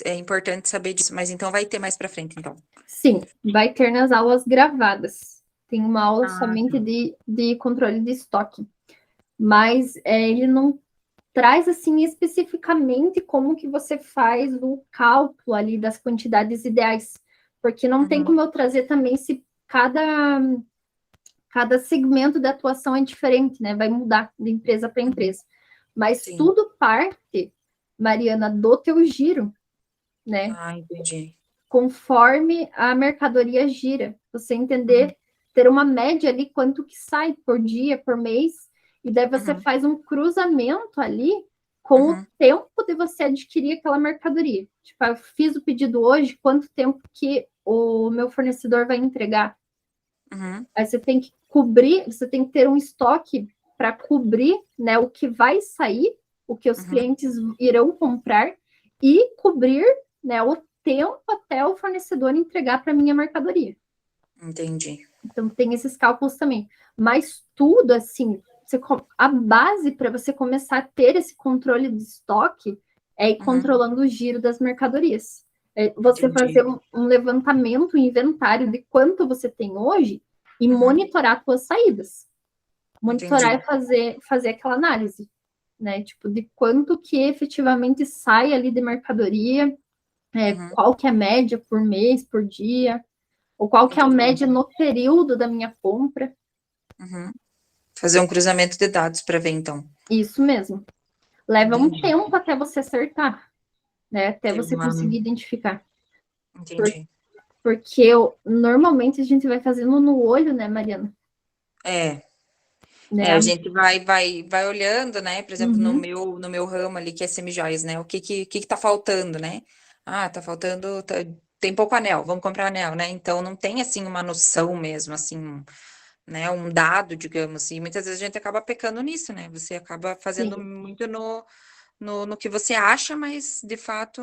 é importante saber disso, mas então vai ter mais para frente, então. Sim, vai ter nas aulas gravadas. Tem uma aula Ah, somente tá. de controle de estoque. Mas ele não traz assim especificamente como que você faz o cálculo ali das quantidades ideais, porque não tem como eu trazer também se cada segmento da atuação é diferente, né? Vai mudar de empresa para empresa. Mas Sim. tudo parte, Mariana, do teu giro, né? Ah, entendi. Conforme a mercadoria gira, você entender, ter uma média ali quanto que sai por dia, por mês, e daí você faz um cruzamento ali com o tempo de você adquirir aquela mercadoria. Tipo, eu fiz o pedido hoje, quanto tempo que o meu fornecedor vai entregar? Aí você tem que cobrir, você tem que ter um estoque para cobrir, né, o que vai sair, o que os clientes irão comprar e cobrir, né, o tempo até o fornecedor entregar para minha mercadoria. Entendi. Então tem esses cálculos também. Mas tudo assim, a base para você começar a ter esse controle de estoque é ir controlando o giro das mercadorias. Você fazer um levantamento, um inventário de quanto você tem hoje e monitorar suas saídas. Monitorar Entendi. é fazer aquela análise, né? Tipo, de quanto que efetivamente sai ali de mercadoria, qual que é a média por mês, por dia, ou qual que é a Entendi. média no período da minha compra. Fazer um cruzamento de dados para ver, então. Isso mesmo. Leva um Entendi. tempo até você acertar, né? Até Tem você uma... conseguir identificar. Entendi. Porque normalmente a gente vai fazendo no olho, né, Mariana? É, Né? a gente vai olhando, né? Por exemplo, no Uhum. meu ramo ali, que é semijoias, né? O que tá faltando, né? Ah, tá faltando, tem pouco anel, vamos comprar anel, né? Então não tem assim uma noção mesmo, assim, né, um dado, digamos, e muitas vezes a gente acaba pecando nisso, né? Você acaba fazendo Sim, muito no que você acha, mas de fato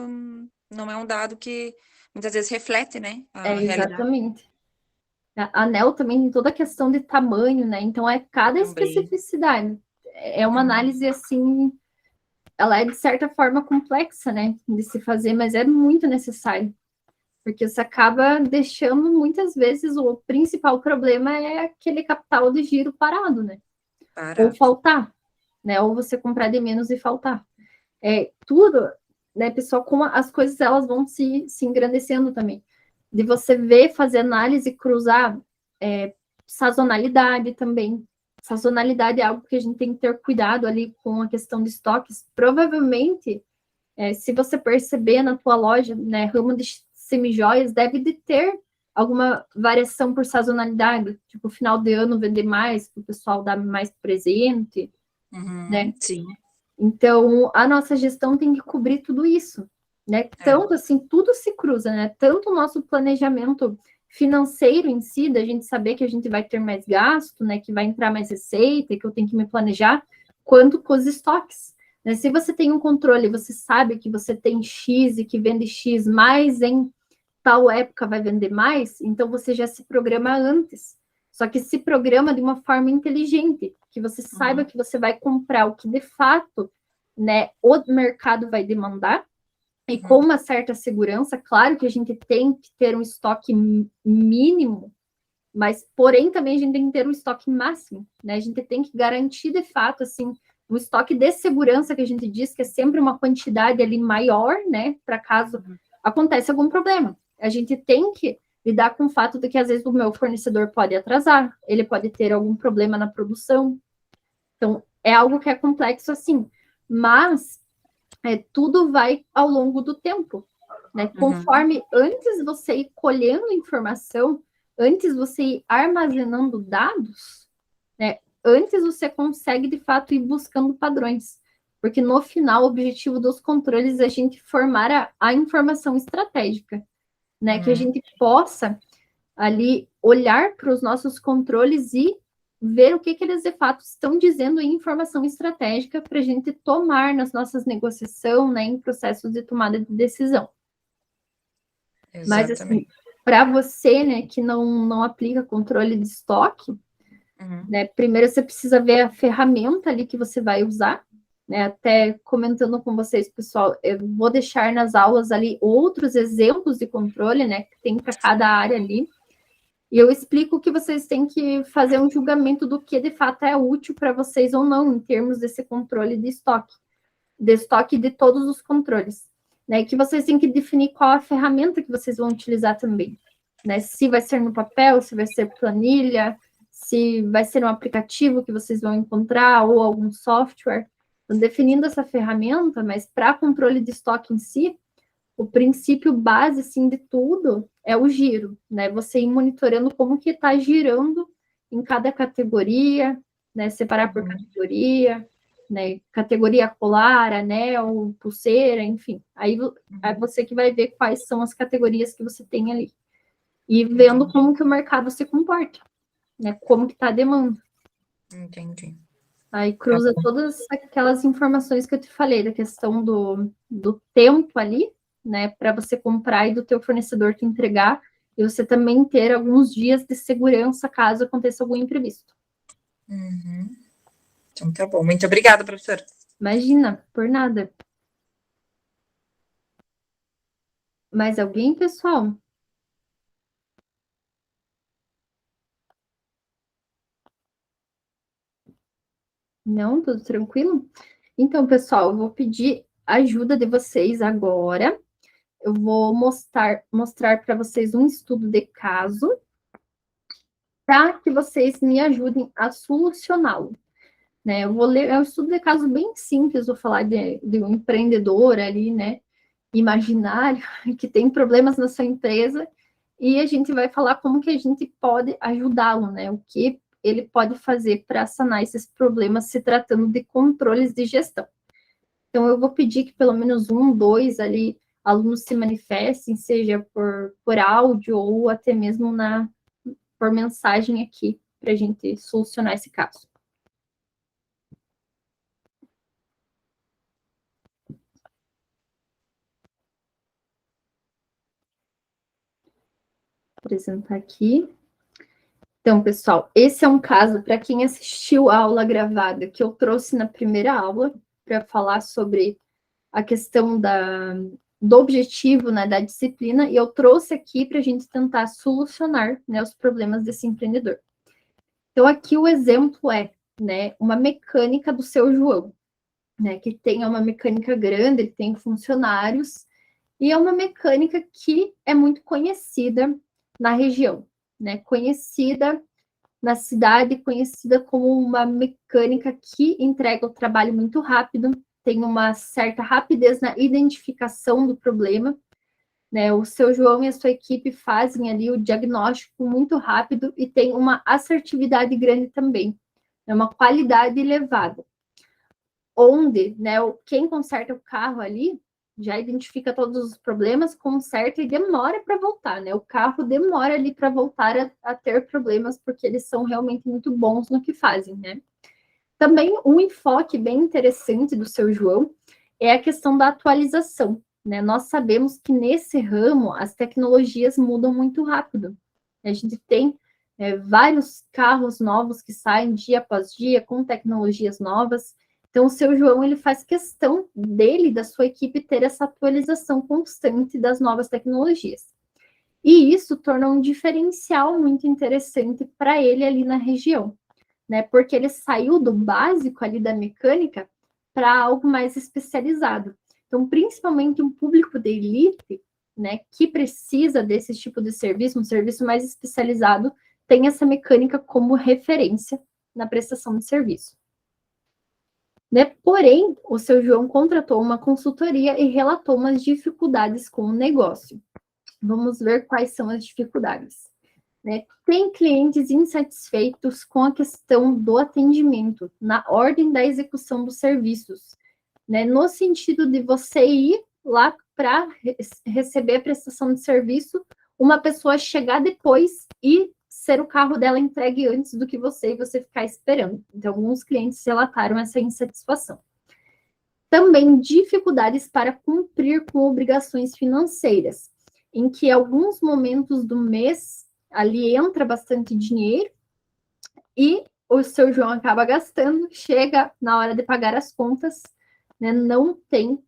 não é um dado que muitas vezes reflete, né, a realidade exatamente. A ANEL também tem toda a questão de tamanho, né? Então, é cada também. especificidade. É uma Uhum. análise, assim, ela é, de certa forma, complexa, né? De se fazer, mas é muito necessário. Porque você acaba deixando, muitas vezes, o principal problema é aquele capital de giro parado, né? Ou Barato. faltar, né? Ou você comprar de menos e faltar. É, tudo, né, pessoal, como as coisas elas vão se engrandecendo também. De você ver, fazer análise, cruzar sazonalidade também. Sazonalidade é algo que a gente tem que ter cuidado ali com a questão de estoques. Provavelmente, se você perceber na tua loja, né, ramo de semijoias, deve de ter alguma variação por sazonalidade, tipo, final de ano vender mais, para o pessoal dar mais presente, Uhum. né? Sim. Então, a nossa gestão tem que cobrir tudo isso, né? É. Tanto assim, tudo se cruza, né? Tanto o nosso planejamento financeiro em si, da gente saber que a gente vai ter mais gasto, né? Que vai entrar mais receita, que eu tenho que me planejar, quanto com os estoques. Né? Se você tem um controle, você sabe que você tem X e que vende X, mais em tal época vai vender mais, então você já se programa antes. Só que se programa de uma forma inteligente, que você saiba Uhum. que você vai comprar o que de fato, né, o mercado vai demandar e com Uhum. uma certa segurança. Claro que a gente tem que ter um estoque mínimo, mas porém também a gente tem que ter um estoque máximo, né? A gente tem que garantir de fato assim um estoque de segurança que a gente diz que é sempre uma quantidade ali maior, né, para caso aconteça algum problema. A gente tem que lidar com o fato de que às vezes o meu fornecedor pode atrasar, ele pode ter algum problema na produção. Então, é algo que é complexo assim, mas tudo vai ao longo do tempo, né? Uhum. Conforme antes você ir colhendo informação, antes você ir armazenando dados, né? Antes você consegue de fato ir buscando padrões. Porque no final, o objetivo dos controles é a gente formar a informação estratégica, né? Que a Uhum. gente possa ali olhar para os nossos controles e ver o que, que eles de fato estão dizendo em informação estratégica para a gente tomar nas nossas negociações, né, em processos de tomada de decisão. Mas assim, Exatamente. para você, né, que não aplica controle de estoque, Uhum. né, primeiro você precisa ver a ferramenta ali que você vai usar, né, até comentando com vocês, pessoal, eu vou deixar nas aulas ali outros exemplos de controle, né, que tem para cada área ali. E eu explico que vocês têm que fazer um julgamento do que de fato é útil para vocês ou não, em termos desse controle de estoque de todos os controles. Né? E que vocês têm que definir qual a ferramenta que vocês vão utilizar também. Né? Se vai ser no papel, se vai ser planilha, se vai ser um aplicativo que vocês vão encontrar ou algum software. Então, definindo essa ferramenta, mas para controle de estoque em si, o princípio base, assim, de tudo é o giro, né? Você ir monitorando como que está girando em cada categoria, né? Separar por Uhum. categoria, né? Categoria colar, anel, pulseira, enfim. Aí Uhum. você que vai ver quais são as categorias que você tem ali. E vendo Entendi. como que o mercado se comporta, né? Como que está a demanda. Entendi. Aí Tá cruza bom. todas aquelas informações que eu te falei, da questão do tempo ali, né, para você comprar e do teu fornecedor te entregar, e você também ter alguns dias de segurança caso aconteça algum imprevisto. Uhum. Então tá bom. Muito obrigada, professora. Imagina, por nada. Mais alguém, pessoal? Não, tudo tranquilo? Então, pessoal, eu vou pedir ajuda de vocês agora. Eu vou mostrar para vocês um estudo de caso, para que vocês me ajudem a solucioná-lo. Né? Eu vou ler, é um estudo de caso bem simples, vou falar de um empreendedor ali, né, imaginário, que tem problemas na sua empresa, e a gente vai falar como que a gente pode ajudá-lo, né, o que ele pode fazer para sanar esses problemas se tratando de controles de gestão. Então, eu vou pedir que pelo menos um, dois ali, alunos se manifestem, seja por áudio ou até mesmo por mensagem aqui para a gente solucionar esse caso. Vou apresentar aqui. Então, pessoal, esse é um caso para quem assistiu a aula gravada que eu trouxe na primeira aula, para falar sobre a questão do objetivo, né, da disciplina, e eu trouxe aqui para a gente tentar solucionar, né, os problemas desse empreendedor. Então, aqui o exemplo é, né, uma mecânica do seu João, né, que tem uma mecânica grande, ele tem funcionários, e é uma mecânica que é muito conhecida na região, né, conhecida na cidade, conhecida como uma mecânica que entrega o trabalho muito rápido, tem uma certa rapidez na identificação do problema, né? O seu João e a sua equipe fazem ali o diagnóstico muito rápido e tem uma assertividade grande também, né? Uma qualidade elevada. Onde, né, quem conserta o carro ali já identifica todos os problemas, conserta e demora para voltar, né? O carro demora ali para voltar a ter problemas, porque eles são realmente muito bons no que fazem, né? Também um enfoque bem interessante do seu João é a questão da atualização, né? Nós sabemos que nesse ramo as tecnologias mudam muito rápido. A gente tem vários carros novos que saem dia após dia com tecnologias novas. Então, o seu João ele faz questão dele, da sua equipe, ter essa atualização constante das novas tecnologias. E isso torna um diferencial muito interessante para ele ali na região, né? Porque ele saiu do básico ali da mecânica para algo mais especializado. Então, principalmente um público de elite, né, que precisa desse tipo de serviço, um serviço mais especializado, tem essa mecânica como referência na prestação de serviço. Né? Porém, o seu João contratou uma consultoria e relatou umas dificuldades com o negócio. Vamos ver quais são as dificuldades. Né? Tem clientes insatisfeitos com a questão do atendimento, na ordem da execução dos serviços, né? No sentido de você ir lá para receber a prestação de serviço, uma pessoa chegar depois e ser o carro dela entregue antes do que você e você ficar esperando. Então, alguns clientes relataram essa insatisfação. Também dificuldades para cumprir com obrigações financeiras, em que alguns momentos do mês ali entra bastante dinheiro e o seu João acaba gastando, chega na hora de pagar as contas, né, não tem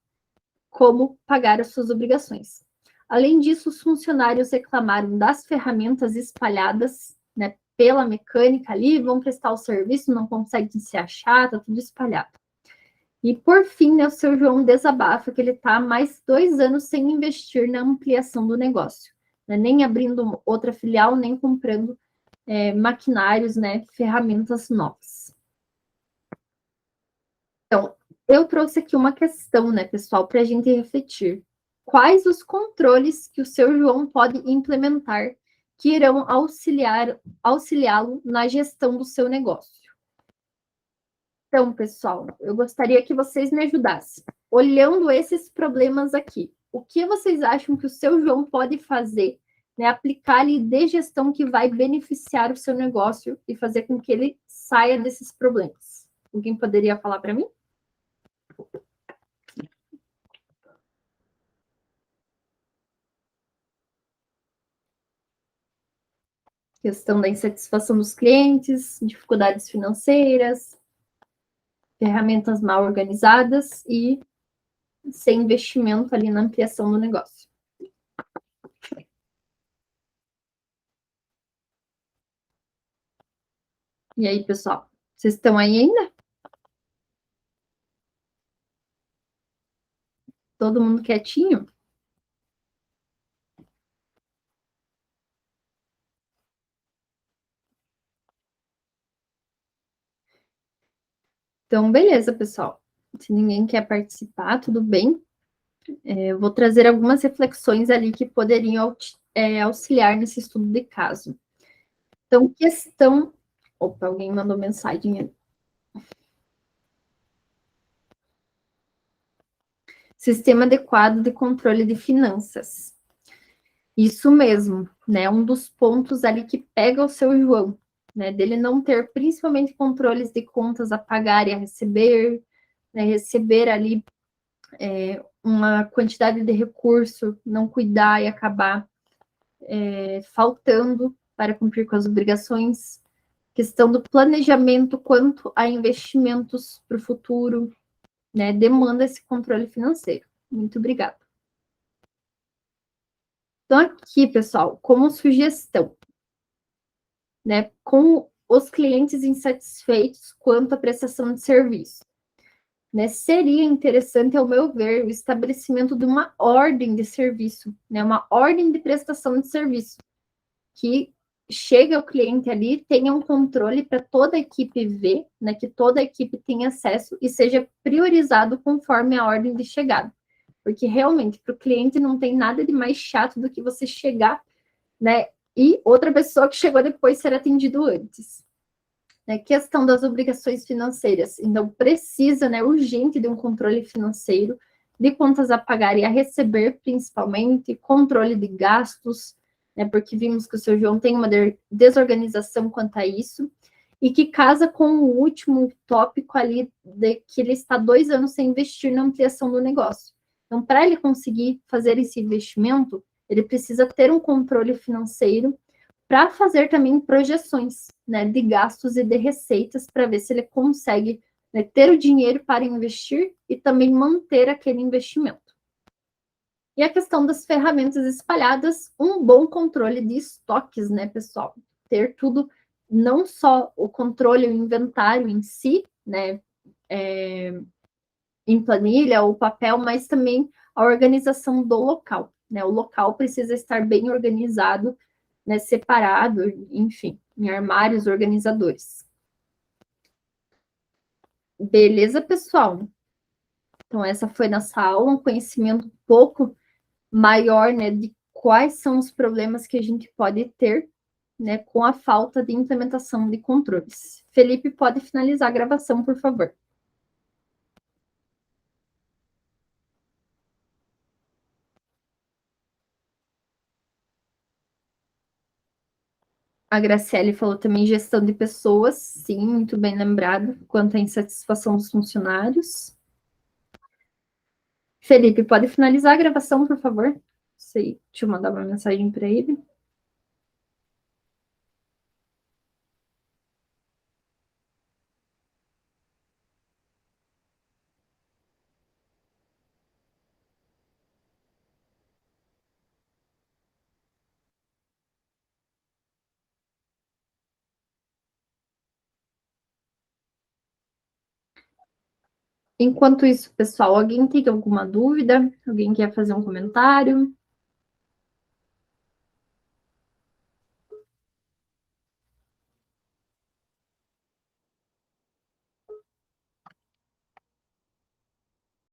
como pagar as suas obrigações. Além disso, os funcionários reclamaram das ferramentas espalhadas, né, pela mecânica ali, vão prestar o serviço, não conseguem se achar, tá tudo espalhado. E, por fim, né, o seu João desabafa que ele está há mais 2 anos sem investir na ampliação do negócio, né, nem abrindo outra filial, nem comprando maquinários, né, ferramentas novas. Então, eu trouxe aqui uma questão, né, pessoal, para a gente refletir. Quais os controles que o seu João pode implementar que irão auxiliá-lo na gestão do seu negócio? Então, pessoal, eu gostaria que vocês me ajudassem. Olhando esses problemas aqui, o que vocês acham que o seu João pode fazer, né, aplicar ali de gestão que vai beneficiar o seu negócio e fazer com que ele saia desses problemas? Alguém poderia falar para mim? Questão da insatisfação dos clientes, dificuldades financeiras, ferramentas mal organizadas e sem investimento ali na ampliação do negócio. E aí, pessoal, vocês estão aí ainda? Todo mundo quietinho? Então, beleza, pessoal. Se ninguém quer participar, tudo bem. Eu vou trazer algumas reflexões ali que poderiam auxiliar nesse estudo de caso. Então, questão... Opa, alguém mandou mensagem ali. Sistema adequado de controle de finanças. Isso mesmo, né? Um dos pontos ali que pega o seu João, né? Dele não ter principalmente controles de contas a pagar e a receber, né? Receber ali uma quantidade de recurso, não cuidar e acabar faltando para cumprir com as obrigações, questão do planejamento quanto a investimentos para o futuro, né? Demanda esse controle financeiro. Muito obrigada. Então, aqui, pessoal, como sugestão, né? Com os clientes insatisfeitos quanto à prestação de serviço. Né, seria interessante, ao meu ver, o estabelecimento de uma ordem de serviço, né, uma ordem de prestação de serviço, que chegue ao cliente ali, tenha um controle para toda a equipe ver, né, que toda a equipe tenha acesso e seja priorizado conforme a ordem de chegada. Porque realmente, para o cliente não tem nada de mais chato do que você chegar, né, e outra pessoa que chegou depois ser atendido antes. Né, questão das obrigações financeiras. Então, precisa, né, urgente de um controle financeiro, de contas a pagar e a receber, principalmente, controle de gastos, né, porque vimos que o seu João tem uma desorganização quanto a isso, e que casa com o último tópico ali, de que ele está 2 anos sem investir na ampliação do negócio. Então, para ele conseguir fazer esse investimento, ele precisa ter um controle financeiro para fazer também projeções, né, de gastos e de receitas para ver se ele consegue, né, ter o dinheiro para investir e também manter aquele investimento. E a questão das ferramentas espalhadas, um bom controle de estoques, né, pessoal? Ter tudo, não só o controle, o inventário em si, né, em planilha ou papel, mas também a organização do local, né? O local precisa estar bem organizado, né, separado, enfim, em armários organizadores. Beleza, pessoal? Então, essa foi nossa aula, um conhecimento um pouco maior, né, de quais são os problemas que a gente pode ter, né, com a falta de implementação de controles. Felipe, pode finalizar a gravação, por favor. A Graciele falou também gestão de pessoas, sim, muito bem lembrado, quanto à insatisfação dos funcionários. Felipe, pode finalizar a gravação, por favor? Sei, deixa eu mandar uma mensagem para ele. Enquanto isso, pessoal, alguém tem alguma dúvida? Alguém quer fazer um comentário?